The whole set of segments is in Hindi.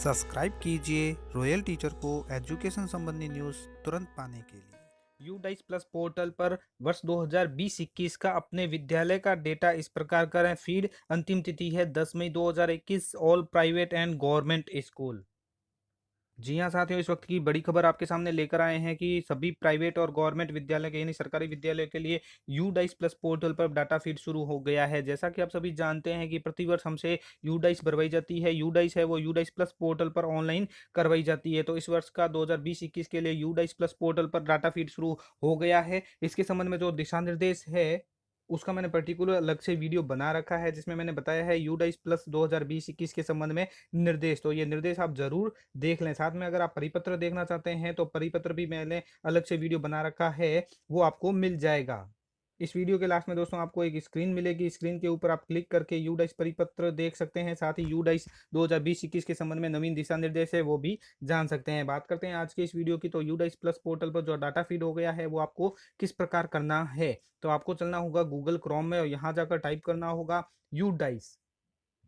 सब्सक्राइब कीजिए रॉयल टीचर को एजुकेशन संबंधी न्यूज़ तुरंत पाने के लिए। यूडाइस प्लस पोर्टल पर वर्ष 2020-21 का अपने विद्यालय का डेटा इस प्रकार करें फीड। अंतिम तिथि है 10 मई 2021। All private and government school. जी हाँ साथियों, इस वक्त की बड़ी खबर आपके सामने लेकर आए हैं कि सभी प्राइवेट और गवर्नमेंट विद्यालय के यानी सरकारी विद्यालय के लिए यूडाइस प्लस पोर्टल पर डाटा फीड शुरू हो गया है। जैसा कि आप सभी जानते हैं कि प्रतिवर्ष हमसे यूडाइस भरवाई जाती है। यूडाइस है वो यूडाइस प्लस पोर्टल पर ऑनलाइन करवाई जाती है। तो इस वर्ष का 2020-21 के लिए यूडाइस प्लस पोर्टल पर डाटा फीड शुरू हो गया है। इसके संबंध में जो दिशा निर्देश है उसका मैंने पर्टिकुलर अलग से वीडियो बना रखा है, जिसमें मैंने बताया है यूडाइस प्लस 2020-21 के संबंध में निर्देश। तो ये निर्देश आप जरूर देख लें। साथ में अगर आप परिपत्र देखना चाहते हैं तो परिपत्र भी मैंने अलग से वीडियो बना रखा है, वो आपको मिल जाएगा। इस वीडियो के लास्ट में दोस्तों आपको एक स्क्रीन मिलेगी। स्क्रीन के ऊपर आप क्लिक करके यूडाइस परिपत्र देख सकते हैं। साथ ही यूडाइस 2020-21 के संबंध में नवीन दिशा निर्देश है वो भी जान सकते हैं। बात करते हैं आज के इस वीडियो की। तो यूडाइस प्लस पोर्टल पर जो डाटा फीड हो गया है वो आपको किस प्रकार करना है। तो आपको चलना होगा गूगल क्रोम में और यहाँ जाकर टाइप करना होगा यूडाइस।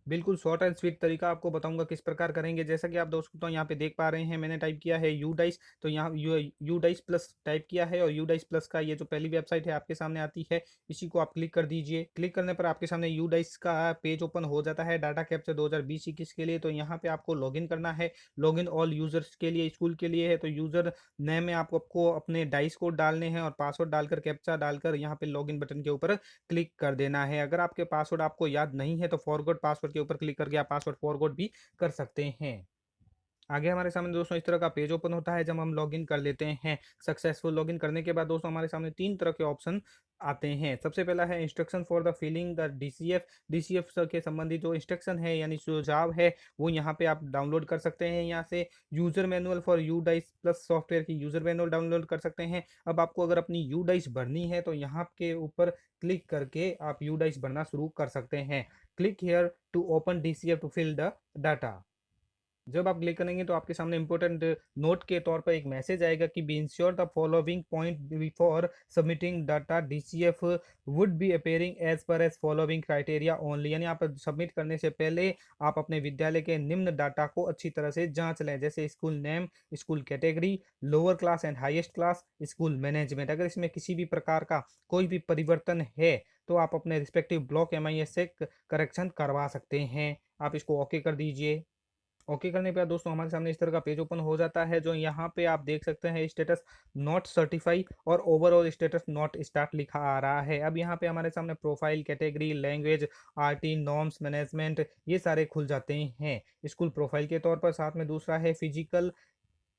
बिल्कुल शॉर्ट एंड स्वीट तरीका आपको बताऊंगा किस प्रकार करेंगे। जैसा कि आप दोस्तों यहाँ पे देख पा रहे हैं, मैंने टाइप किया है यूडाइस। तो यहाँ यूडाइस प्लस टाइप किया है और यूडाइस प्लस का ये जो पहली वेबसाइट है आपके सामने आती है, इसी को आप क्लिक कर दीजिए। क्लिक करने पर आपके सामने यूडाइस का पेज ओपन हो जाता है डाटा कैप्चर 2020-21 के लिए। तो यहाँ पे आपको लॉगिन करना है। लॉगिन ऑल यूजर्स के लिए, स्कूल के लिए है। तो यूजर नेम में आपको अपने डाइस कोड डालने हैं और पासवर्ड डालकर कैप्चा डालकर यहाँ पे लॉगिन बटन के ऊपर क्लिक कर देना है। अगर आपके पासवर्ड आपको याद नहीं है तो फॉरगॉट पासवर्ड के ऊपर क्लिक करके आप पासवर्ड फॉरगॉट भी कर सकते हैं। आगे हमारे सामने दोस्तों इस तरह का पेज ओपन होता है जब हम लॉगिन कर लेते हैं। सक्सेसफुल लॉगिन करने के बाद दोस्तों हमारे सामने तीन तरह के ऑप्शन आते हैं। सबसे पहला है instruction for the filling the DCF. DCF के संबंधित जो इंस्ट्रक्शन है यानी सुझाव है वो यहाँ पे आप डाउनलोड कर सकते हैं। यहाँ से user manual for UDISE plus software की यूजर मैनुअल डाउनलोड कर सकते हैं। अब आपको अगर अपनी यूडाइस भरनी है तो यहाँ के ऊपर क्लिक करके आप यूडाइस भरना शुरू कर सकते हैं। Click here to open DCF to fill the data. जब आप क्लिक करेंगे तो आपके सामने इंपॉर्टेंट नोट के तौर पर एक मैसेज आएगा कि be ensure the following point before submitting data DCF would be appearing as per as following criteria only. यानी आप सबमिट करने से पहले आप अपने विद्यालय के निम्न डाटा को अच्छी तरह से जांच लें, जैसे school name, school category, lower class and highest class, school management. अगर इसमें किसी भी प्रकार का कोई भी परिवर्तन है तो आप अपने रिस्पेक्टिव ब्लॉक एमआईएस से करेक्शन करवा सकते हैं। आप इसको ओके कर दीजिए। ओके करने के बाद दोस्तों हमारे सामने इस तरह का पेज ओपन हो जाता है, जो यहाँ पे आप देख सकते हैं स्टेटस नॉट सर्टिफाई और ओवरऑल स्टेटस नॉट स्टार्ट लिखा आ रहा है। अब यहाँ पे हमारे सामने profile, category, language, RT, norms, management ये सारे खुल जाते हैं स्कूल प्रोफाइल के तौर पर। साथ में दूसरा है फिजिकल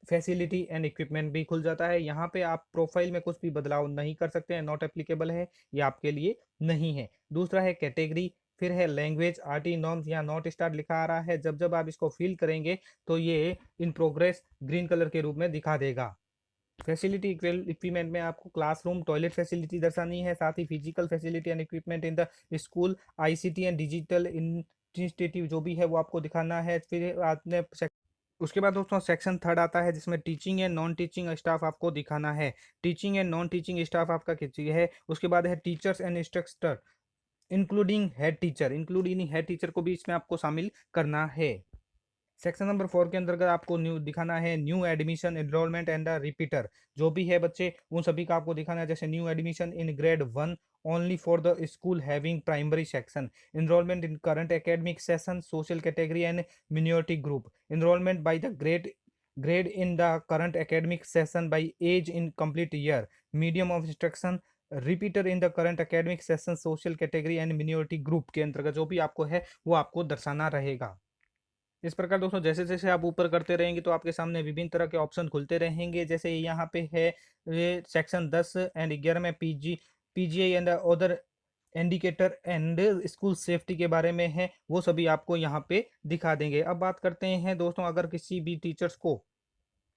फैसिलिटी एंड इक्विपमेंट भी खुल जाता है। यहाँ पे आप प्रोफाइल में कुछ भी बदलाव नहीं कर सकते हैं, नॉट एप्लीकेबल है, ये आपके लिए नहीं है। दूसरा है कैटेगरी, फिर है लैंग्वेज, आरटी नॉर्म्स, यहाँ नॉट स्टार्ट लिखा आ रहा है। जब जब आप इसको फिल करेंगे तो ये इन प्रोग्रेस ग्रीन कलर के रूप में दिखा देगा। फैसिलिटी इक्विपमेंट में आपको क्लासरूम, टॉयलेट फैसिलिटी दर्शानी है। साथ ही physical facility and equipment in the school, ICT and digital institute जो भी है वो आपको दिखाना है। फिर आपने उसके बाद दोस्तों सेक्शन थर्ड आता है जिसमें teaching and non teaching staff आपको दिखाना है। Teaching and non teaching staff आपका किसी है। उसके बाद है teachers and instructor including head teacher. Including head teacher को भी इसमें आपको शामिल करना है। सेक्शन नंबर 4 के अंतर्गत आपको न्यू दिखाना है new admission, enrolment and repeater जो भी है बच्चे उन सभी का आपको दिखाना है। जैसे new admission in grade 1 only for the school having primary section, enrolment in current academic session, social category and minority group, enrolment by the grade in the current academic session by age in complete year, medium of instruction, repeater in the current academic session, social category and minority group के अंतर्गत जो भी आपको है वो आपको दर्शाना रहेगा। इस प्रकार दोस्तों जैसे जैसे आप ऊपर करते रहेंगे तो आपके सामने विभिन्न तरह के ऑप्शन खुलते रहेंगे। जैसे यहाँ पे है सेक्शन 10 एंड 11 में PGI and other indicator and school safety के बारे में है, वो सभी आपको यहाँ पे दिखा देंगे। अब बात करते हैं दोस्तों, अगर किसी भी टीचर्स को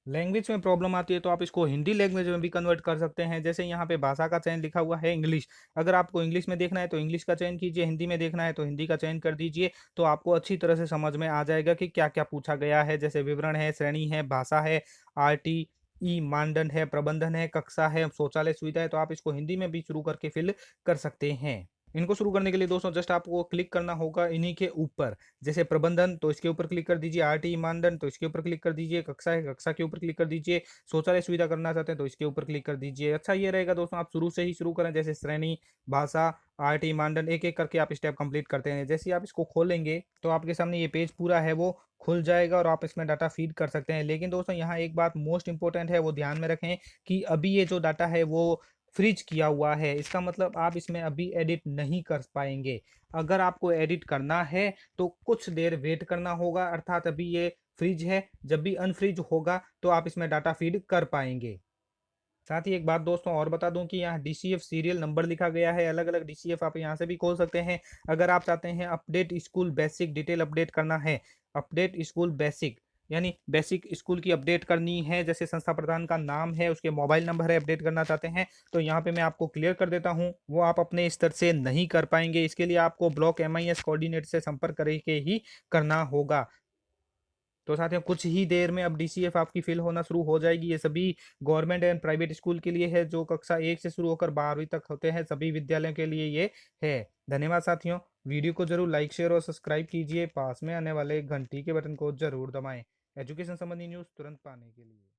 लैंग्वेज में प्रॉब्लम आती है तो आप इसको हिंदी लैंग्वेज में भी कन्वर्ट कर सकते हैं। जैसे यहाँ पे भाषा का चयन लिखा हुआ है इंग्लिश, अगर आपको इंग्लिश में देखना है तो इंग्लिश का चयन कीजिए, हिंदी में देखना है तो हिंदी का चयन कर दीजिए। तो आपको अच्छी तरह से समझ में आ जाएगा कि क्या क्या पूछा गया है। जैसे विवरण है, श्रेणी है, भाषा है, आरटी ई मानदंड है, प्रबंधन है, कक्षा है, शौचालय सुविधा है। तो आप इसको हिंदी में भी शुरू करके फिल कर सकते हैं। इनको शुरू करने के लिए दोस्तों जस्ट आपको क्लिक करना होगा इन्हीं के ऊपर। जैसे प्रबंधन तो इसके ऊपर क्लिक कर दीजिए, आरटीई मानदंड तो इसके ऊपर क्लिक कर दीजिए, कक्षा है कक्षा के ऊपर क्लिक कर दीजिए, शौचालय सुविधा करना चाहते हैं तो इसके ऊपर क्लिक कर दीजिए। अच्छा ये रहेगा दोस्तों आप शुरू से ही शुरू करें, जैसे श्रेणी, भाषा, आरटीई मानदंड एक-एक करके आप स्टेप कंप्लीट करते हैं। जैसे ही आप इसको खोलेंगे तो आपके सामने ये पेज पूरा है वो खुल जाएगा और आप इसमें डाटा फीड कर सकते हैं। लेकिन दोस्तों यहाँ एक बात मोस्ट इम्पोर्टेंट है वो ध्यान में रखें कि अभी ये जो डाटा है वो फ्रीज किया हुआ है। इसका मतलब आप इसमें अभी एडिट नहीं कर पाएँगे। अगर आपको एडिट करना है तो कुछ देर वेट करना होगा, अर्थात अभी ये फ्रीज है, जब भी अनफ्रीज होगा तो आप इसमें डाटा फीड कर पाएँगे। साथ ही एक बात दोस्तों और बता दूं कि यहाँ डीसीएफ सीरियल नंबर लिखा गया है, अलग अलग डीसीएफ आप यहाँ से भी खोल सकते हैं। अगर आप चाहते हैं update school basic detail update करना है, अपडेट स्कूल बेसिक यानी बेसिक स्कूल की अपडेट करनी है, जैसे संस्था प्रधान का नाम है, उसके मोबाइल नंबर है, अपडेट करना चाहते हैं तो यहाँ पे मैं आपको क्लियर कर देता हूँ, वो आप अपने स्तर से नहीं कर पाएंगे। इसके लिए आपको ब्लॉक एमआईएस कोऑर्डिनेटर से संपर्क करके ही करना होगा। तो साथियों कुछ ही देर में अब डीसीएफ आपकी फिल होना शुरू हो जाएगी। ये सभी गवर्नमेंट एंड प्राइवेट स्कूल के लिए है जो कक्षा 1 से शुरू होकर 12वीं तक होते हैं, सभी विद्यालयों के लिए ये है। धन्यवाद साथियों, वीडियो को जरूर लाइक शेयर और सब्सक्राइब कीजिए, पास में आने वाले घंटी के बटन को जरूर दबाएं एजुकेशन संबंधी न्यूज़ तुरंत पाने के लिए।